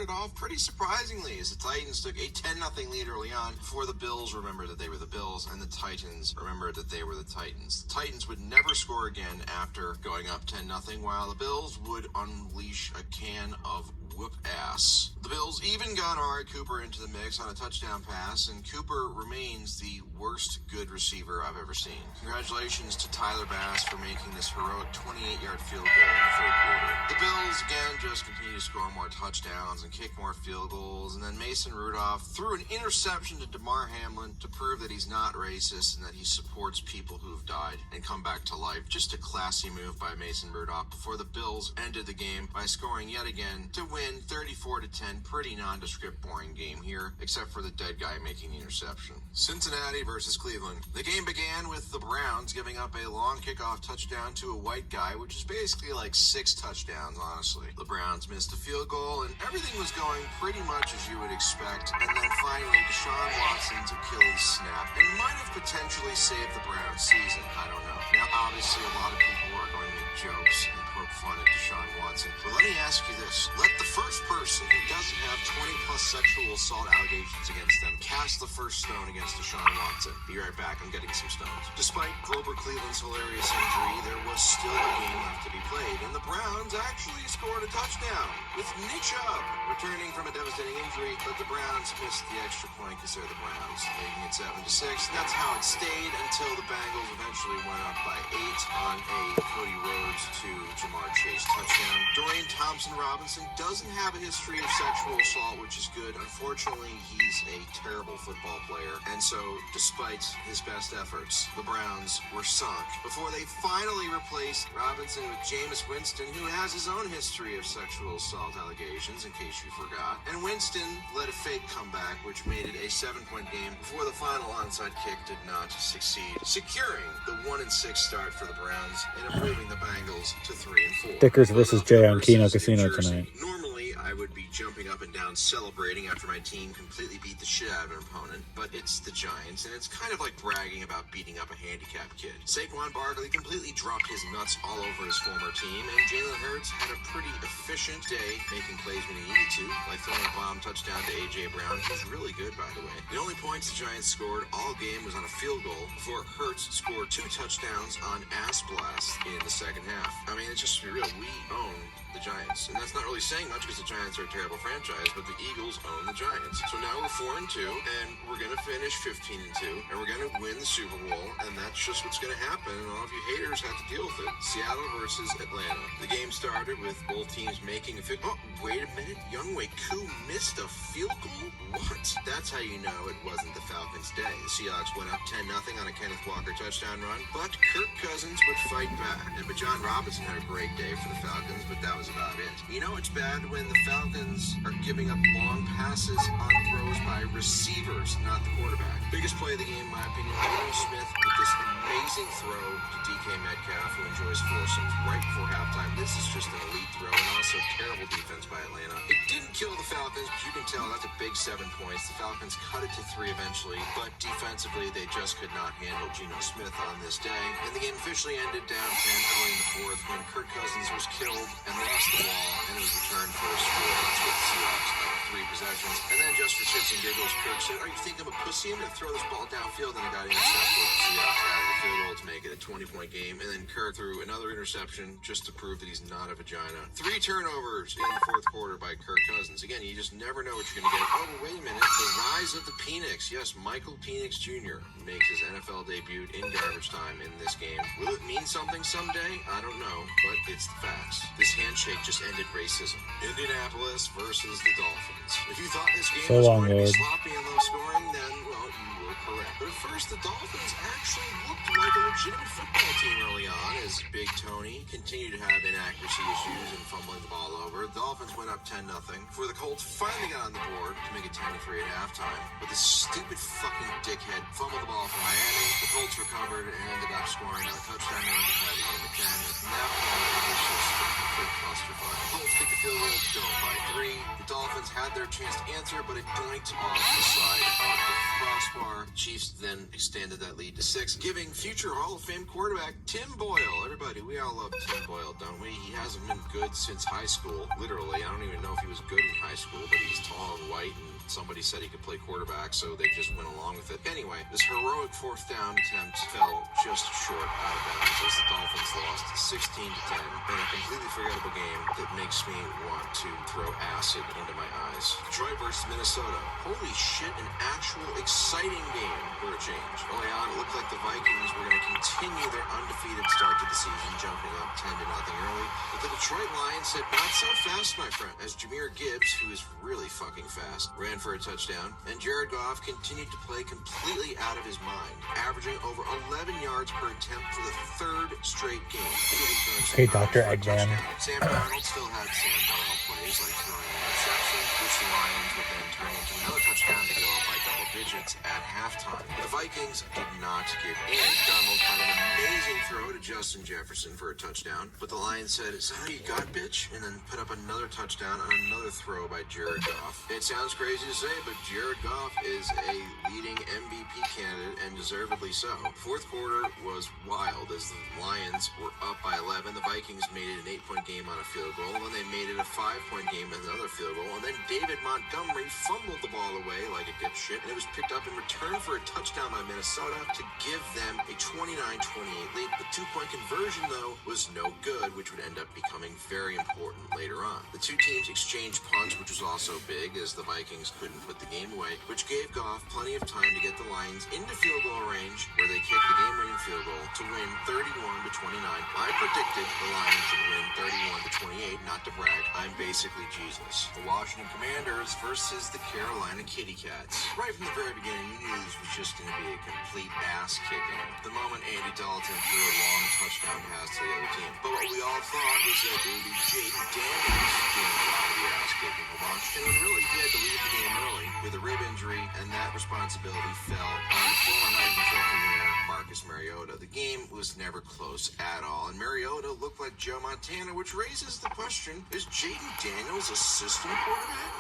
started off pretty surprisingly as the Titans took a 10-0 lead early on before the Bills remembered that they were the Bills and the Titans remembered that they were the Titans. The Titans would never score again after going up 10-0, while the Bills would unleash a can of whoop ass. The Bills even got Amari Cooper into the mix on a touchdown pass, and Cooper remains the worst good receiver I've ever seen. Congratulations to Tyler Bass for making this heroic 28-yard field goal in the third quarter. The Bills again just continue to score more touchdowns and kick more field goals, and then Mason Rudolph threw an interception to DeMar Hamlin to prove that he's not racist and that he supports people who have died and come back to life. Just a classy move by Mason Rudolph before the Bills ended the game by scoring yet again to win 34-10. Pretty nondescript, boring game here, except for the dead guy making the interception. Cincinnati versus Cleveland. The game began with the Browns giving up a long kickoff touchdown to a white guy, which is basically like 6 touchdowns, honestly. The Browns missed a field goal, and everything was going pretty much as you would expect. And then finally, Deshaun Watson's Achilles snap, and might have potentially saved the Browns' season. I don't know. Now, obviously, a lot of people are going to make jokes and poke fun at Deshaun Watson. But let me ask you this. Let the first person who doesn't have 20-plus sexual assault allegations against them cast the first stone against Deshaun Watson. Be right back. I'm getting some stones. Despite Grover Cleveland's hilarious injury, there was still a game left to be played, and the Browns actually scored a touchdown with Nick Chubb returning from a devastating injury, but the Browns missed the extra point because they're the Browns, making it 7-6. And that's how it stayed until the Bengals eventually went up by 8 on a Cody Rhodes to Jamar Chase touchdown. Dorian Thompson-Robinson doesn't have a history of sexual assault, which is good. Unfortunately, he's a terrible football player, and so despite his best efforts, the Browns were sunk before they finally replaced Robinson with Jameis Winston, who has his own history of sexual assault allegations, in case you forgot. And Winston led a fake comeback, which made it a 7-point game before the final onside kick did not succeed, securing the 1-6 start for the Browns and improving the Bengals to 3-4. Dickers versus Jay on Keno Casino tonight. Normally, I would be jumping up and down celebrating after my team completely beat the shit out of an opponent, but it's the Giants, and it's kind of like bragging about beating up a handicapped kid. Saquon Barkley completely dropped his nuts all over his former team, and Jalen Hurts had a pretty efficient day, making plays when he needed to, like throwing a bomb touchdown to A.J. Brown, who's really good, by the way. The only points the Giants scored all game was on a field goal before Hurts scored 2 touchdowns on ass blast in the second half. I mean, it's just to be real, we own the Giants, and that's not really saying much because the Giants are a terrible franchise, but the Eagles own the Giants. So now we're 4-2, and we're going to finish 15-2, and we're going to win the Super Bowl, and that's just what's going to happen, and all of you haters have to deal with it. Seattle versus Atlanta. The game started with both teams making a field goal. Oh, wait a minute. Younghoe Koo missed a field goal? What? That's how you know it wasn't the Falcons' day. The Seahawks went up 10-0 on a Kenneth Walker touchdown run, but Kirk Cousins would fight back. And John Robinson had a great day for the Falcons, but that was about it. You know it's bad when the Falcons are giving up long passes on throws by receivers, not the quarterback. Biggest play of the game, in my opinion, Geno Smith with this amazing throw to DK Metcalf, who enjoys foursomes right before halftime. This is just an elite throw, and also terrible defense by Atlanta. It didn't kill the Falcons, but you can tell that's a big 7 points. The Falcons cut it to 3 eventually, but defensively they just could not handle Geno Smith on this day. And the game officially ended down 10 early in the fourth when Kirk Cousins was killed and lost the ball, and it was returned for a score. That's what the Seahawks got 3 possessions. And then just for shits and giggles, Kirk said, "Are you think I'm a pussy? I'm going to throw this ball downfield," and it got intercepted. The Seahawks added a field goal to make it a 20-point game, and then Kirk threw another interception just to prove that he's not a vagina. 3 turnovers in the fourth quarter by Kirk Cousins. Again, you just never know what you're going to get. Oh, but wait a minute. The rise of the Penix. Yes, Michael Penix Jr. makes his NFL debut in garbage time in this game. Will it mean something someday? I don't know, but it's the facts. This handshake just ended racism. Indianapolis versus the Dolphins. If you thought this game was going to be sloppy and low scoring, then, well, you were correct. But at first, the Dolphins actually looked like a legitimate football team early on as Big Tony continued to have inaccuracy issues and fumbling the ball over. The Dolphins went up 10-0 before the Colts finally got on the board to make it 10-3 at halftime. But this stupid fucking dickhead fumbled the ball for Miami. The Colts recovered and ended up scoring a touchdown run to tie the game at 10. And from that point, it was just a complete clusterfuck. The Colts kicked the field goal to go up by 3. The Dolphins Browns had their chance to answer, but it doinked off the side of the crossbar. Chiefs then extended that lead to 6, giving future Hall of Fame quarterback Tim Boyle. Everybody, we all love Tim Boyle, don't we? He hasn't been good since high school. Literally, I don't even know if he was good in high school, but he's tall and white, and somebody said he could play quarterback, so they just went along with it. Anyway, this heroic 4th down attempt fell just short out of bounds as the Dolphins lost 16-10 in a completely forgettable game that makes me want to throw acid into my eyes. Detroit versus Minnesota. Holy shit, an actual exciting game for a change. Early on, it looked like the Vikings were going to continue their undefeated start to the season, jumping up 10-0 early. But the Detroit Lions said, not so fast, my friend, as Jahmyr Gibbs, who is really fucking fast, ran for a touchdown, and Jared Goff continued to play completely out of his mind, averaging over 11 yards per attempt for the 3rd straight game. Hey, Dr. Eggman. Sam Darnold still had Sam Darnold plays like throwing an interception, which the Lions would then turn into another touchdown to go up by double digits at halftime. The Vikings did not give in. Darnold had an amazing throw to Justin Jefferson for a touchdown, but the Lions said, "Is that how you got, bitch?" and then put up another touchdown on another throw by Jared Goff. It sounds crazy to say, but Jared Goff is a leading MVP candidate, and deservedly so. 4th quarter was wild as the Lions were up by 11. The Vikings made it an 8-point game on a field goal, and then they made it a 5-point game with another field goal, and then David Montgomery fumbled the ball away like a dipshit, and it was picked up in return for a touchdown by Minnesota to give them a 29-28 lead. The 2-point conversion, though, was no good, which would end up becoming very important later on. The two teams exchanged punts, which was also big, as the Vikings couldn't put the game away, which gave Goff plenty of time to get the Lions into field goal range, where they kicked the game-winning field goal to win 31-29. I predicted the Lions would win 31-28, not to brag. I'm basically Jesus. The Washington Commanders versus the Carolina Kitty Cats. Right from the very beginning, you knew this was just going to be a complete ass-kicking. The moment Andy Dalton threw a long touchdown pass to the other team. But what we all thought was that it would be Jaden Daniels doing a lot of the ass-kicking for Washington, and really he had to leave the game early with a rib injury, and that responsibility fell on former Heisman Trophy winner Marcus Mariota. The game was never close at all, and Mariota looked like Joe Montana, which raises the question, is Jaden Daniels a system quarterback?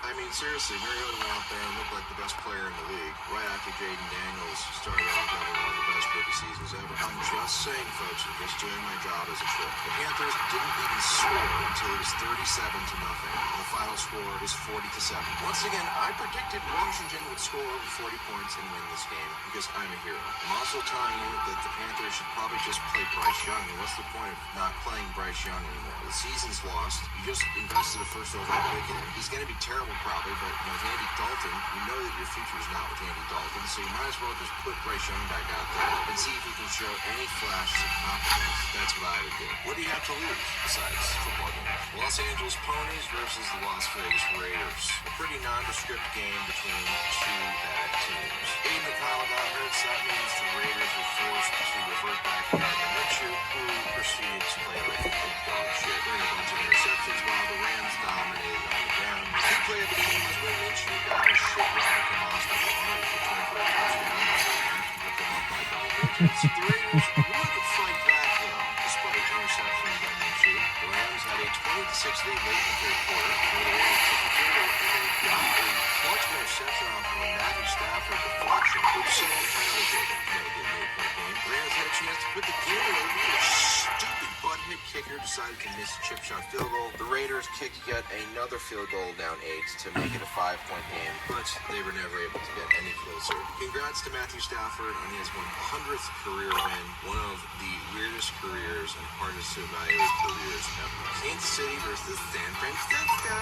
I mean, seriously, Mariota went out there and looked like the best player in the league right after Jaden Daniels started off having one of the best rookie seasons ever. I'm just saying, folks, I'm just doing my job as a crook. The Panthers didn't even score until it was 37-0, and the final score was 40-7. Once again, I predicted Washington would score over 40 points and win this game because I'm a hero. I'm also telling you that the Panthers should probably just play Bryce Young, and what's the point of not playing Bryce Young anymore? The season's lost. You just invested a first overall pick in him. He's going to be terrible probably, but with Andy Dalton, you know that your future is not with Andy Dalton, so you might as well just put Bryce Young back out there and see if he can show any flashes of confidence. That's what I would do. What do you have to lose besides football games? Los Angeles Ponies versus the Las Vegas Raiders. A pretty nondescript game between two bad teams. Aiden McConnell got hurt, so that means the Raiders were forced to revert back to Gardner Minshew, who proceeded to play like complete dog shit, throwing a bunch of interceptions while the Rams dominated on the ground. The key play of the game was when Minshew got a shit rock and lost the ball and returned for a touchdown and put them up by double digits. The Raiders would fight back, though, despite interceptions by Minshew. The Rams had a 20-6 lead late in the 3rd quarter, where the Raiders took the field goal and then got a clutch interception off of a Matthew Stafford deflection, which set the penalty taken. Made it an 8-point game. The Rams had a chance to put the game away, but a stupid butt-hit kicker decided to miss a chip shot field goal. The Raiders kicked yet another field goal down 8 to make it a 5-point game, but they were never able to get any closer. Congrats to Matthew Stafford on his 100th career win, one of the weirdest careers and hardest to evaluate careers ever. Kansas City versus San Francisco.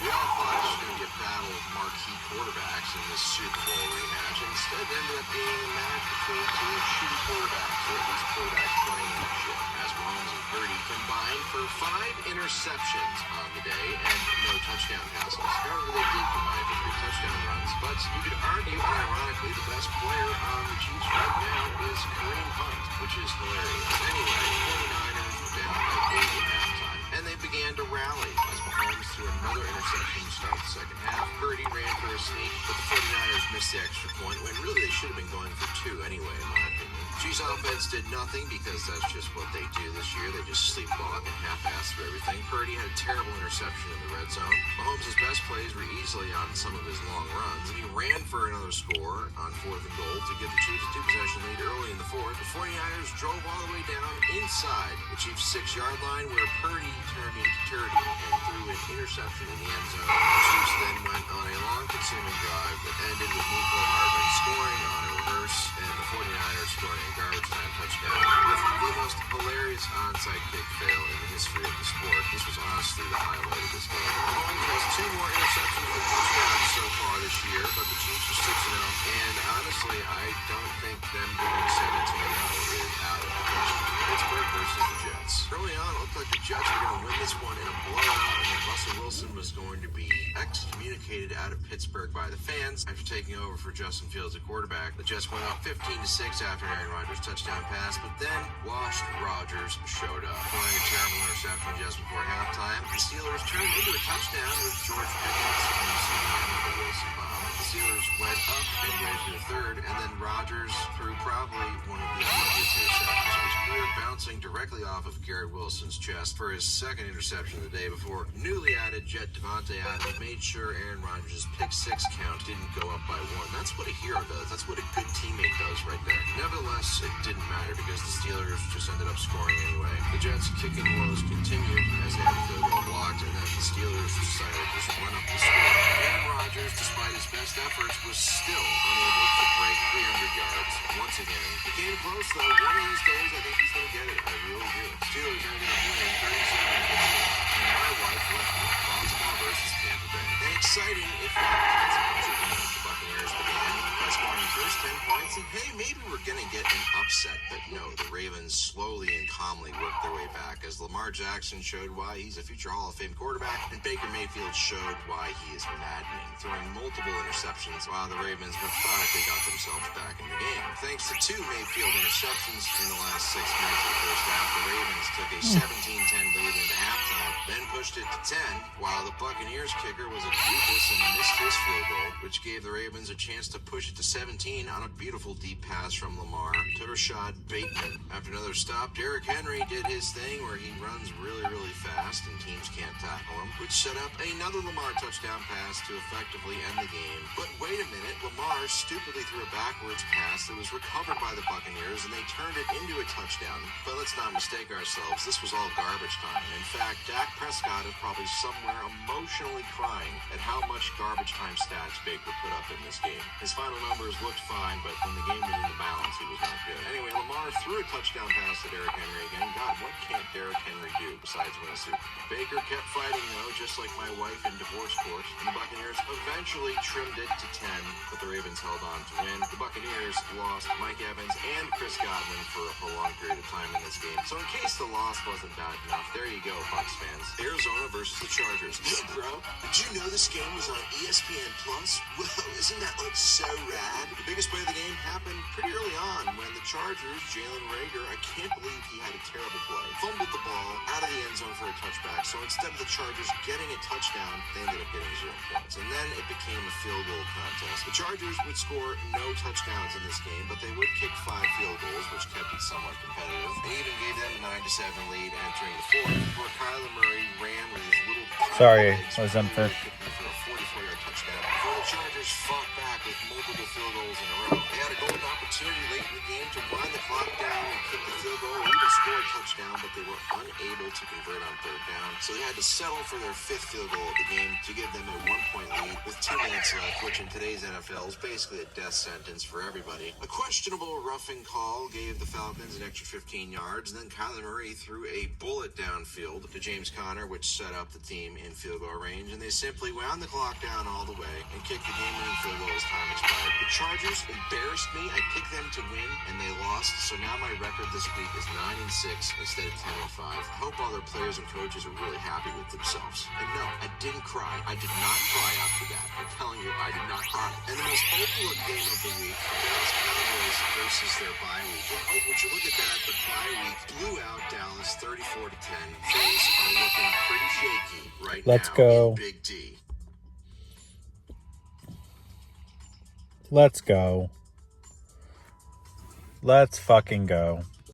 We all thought it was going to be a battle of marquee quarterbacks in this Super Bowl rematch. Instead, it ended up being a match between two shitty quarterbacks, or at least quarterbacks playing that shit, as Mahomes and Purdy combined for 5 interceptions on the day and no touchdown passes. However, they did combine for 3 touchdown runs, but you could argue, ironically, the best player on the Chiefs right now is Kareem Hunt, which is hilarious. Anyway, 49ers were down by 8 at halftime, and they began to rally as Mahomes threw another interception to start the second half. Purdy ran for a sneak, but the 49ers missed the extra point when really they should have been going for 2 anyway, in my opinion. Chiefs offense did nothing because that's just what they do this year. They just sleepwalk and half-ass through everything. Purdy had a terrible interception in the red zone. Mahomes' best plays were easily on some of his long runs, and he ran for another score on 4th and goal to give the Chiefs a 2-possession lead early in the 4th. The 49ers drove all the way down inside the Chiefs' 6-yard line where Purdy turned into Turdy and threw an interception in the end zone. The Chiefs then went on a long consuming drive that ended with Nico Hardman scoring on a reverse and the 49ers scoring a garbage time touchdown with the most hilarious onside kick fail in the history of the sport. This was honestly the highlight of this game. Mahomes has 2 more interceptions for touchdowns so far this year, but the Chiefs are 6-0, and honestly, I don't think them going 17-0 is out of the question. Pittsburgh versus the Jets. Early on, it looked like the Jets were going to win this one in a blowout, and then Russell Wilson was going to be excommunicated out of Pittsburgh by the fans after taking over for Justin Fields at quarterback. The Jets went up 15-6 after Aaron Rodgers' touchdown pass, but then washed Rodgers showed up. Throwing a terrible interception just before halftime, the Steelers turned into a touchdown with George Pickens from the CDM of the Wilson bomb. The Steelers went up midway through the third, and then Rodgers threw probably one of the easiest interceptions of his career, bouncing directly off of Garrett Wilson's chest for his second interception of the day before newly added Jet Devontae Adams made sure Aaron Rodgers' pick-6 count didn't go up by 1. That's what a hero does. That's what a good teammate does right there. Nevertheless, it didn't matter because the Steelers just ended up scoring anyway. The Jets' kicking woes continued as they had the field goal blocked, and then the Steelers decided to just run up the score. Aaron Rodgers, despite his best efforts, was still unable to break 300 yards once again. It came close, though. One of these days, I think he's going to get it. I really do. Steelers ended up winning 37-15, and my wife left with Baltimore versus Tampa Bay. An exciting, if not consequential win. The Buccaneers began by scoring first 10 points, and hey, maybe we're going to get an upset. But no, the Ravens slowly and calmly worked their way back as Lamar Jackson showed why he's a future Hall of Fame quarterback, and Baker Mayfield showed why he is maddening, throwing multiple interceptions while the Ravens methodically got themselves back in the game. Thanks to 2 Mayfield interceptions in the last 6 minutes of the first half, the Ravens took a 17-10 lead into halftime, then pushed it to 10, while the Buccaneers kicker was a doofus and missed his field goal, which gave the Ravens a chance to push it to 17 on a beautiful deep pass from Lamar to Rashad Bateman. After another stop, Derrick Henry did his thing where he runs really, really fast and teams can't tackle him, which set up another Lamar touchdown pass to effectively end the game. But wait a minute, Lamar stupidly threw a backwards pass that was recovered by the Buccaneers, and they turned it into a touchdown. But let's not mistake ourselves, this was all garbage time. In fact, Dak Prescott is probably somewhere emotionally crying at how much garbage time stats Baker put up in this game. His final numbers looked fine, but when the game was in the balance, he was not good. Anyway, Lamar threw a touchdown pass to Derrick Henry again. God, what can't Derrick Henry do besides win a Super Bowl? Baker kept fighting, though, just like my wife in divorce court, and the Buccaneers eventually trimmed it to 10, but the Ravens held on to win. The Buccaneers lost Mike Evans and Chris Godwin for a prolonged period of time in this game. So in case the loss wasn't bad enough, there you go, Bucs fans. Arizona versus the Chargers. Hey, bro, did you know this game was on ESPN Plus? Whoa, isn't that like so rad? The biggest play of the game happened pretty early on when the Chargers, Jalen Reagor, I can't believe he had a terrible play, fumbled the ball out of the end zone for a touchback. So instead of the Chargers getting a touchdown, they ended up getting 0 points. And then it became a field goal contest. The Chargers would score no touchdowns in this game, but they would kick 5 field goals, which kept it somewhat competitive. They even gave them a 9-7 lead entering the 4th, where Kyler Murray ran with his little... Sorry, I was unfair. For a 44-yard touchdown. Before the Chargers fought back with multiple field goals in a row. They had a golden opportunity late in the game to wind the clock down and kick the field goal or even score a touchdown, but they were unable to convert on 3rd down. So they had to settle for their 5th field goal of the game to give them a 1-point lead with 2 minutes left, which in today's NFL is basically a death sentence for everybody. A questionable roughing call gave the Falcons an extra 15 yards, and then Kyler Murray threw a bullet downfield to James Conner, which set up the team in field goal range, and they simply wound the clock down all the way and kicked the game-winning field goal as time expired. The Chargers embarrassed me. I picked them to win, and they lost, so now my record this week is 9-6 instead of 10-5. I hope all their players and coaches are really happy with themselves. And no, I didn't cry. I did not cry after that. I'm telling you, I did not cry. And the most overlooked game of the week, Dallas Cowboys versus their bye week. And oh, would you look at that? The bye week blew out Dallas 34-10. Things are looking pretty shaky right Let's now go. in Big D. Let's go. Let's fucking go.